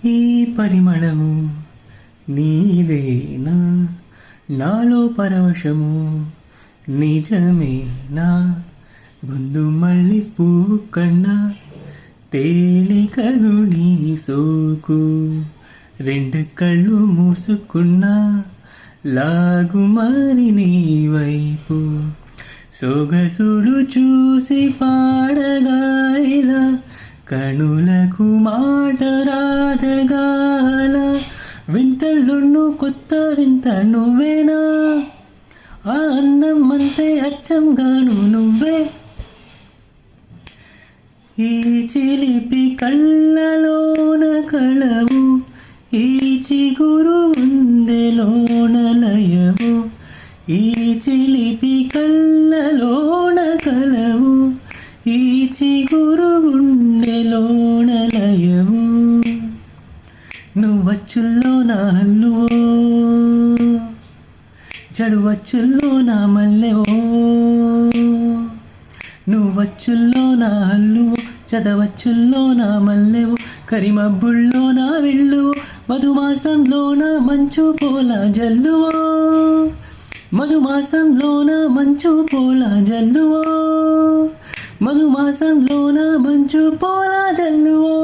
ఈ పరిమళము నీదేనా, నాలో పరవశము నిజమేనా, బొందు మళ్ళీ పువ్వు కన్నా తేలికదు నీ సోకు, రెండు కళ్ళు మూసుకున్నా లాగుమారి నీ వైపు, సొగసులు చూసి పాడగాయలా కనులకు మాట రాధగాల, వింతలున్ను కొత్త వింత నువ్వేనా, ఆ అందం అంతే అచ్చంగాను నువ్వే, ఈ చిలిపి కళ్ళలోన కళవు, ఈ చిగురు ఉండెలోన లయవు, ఈ చిలిపి కళ్ళలోన కళవు, ఈ చిగురు గుండెలోన లయవు, నువ్వచ్చుల్లో నా హల్లువో, జడువచ్చుల్లో నా మల్లెవో, నువ్వచ్చుల్లో నా హల్లువో, చదవచ్చుల్లో నా మల్లెవో, కరిమబ్బుల్లో నా విల్లువో, మధుమాసంలో నా మంచు పోల జల్లువో, మధుమాసంలో నా మంచు పోల జల్లువో, మధుమాసంలో నా మంచు పోల జల్లువో.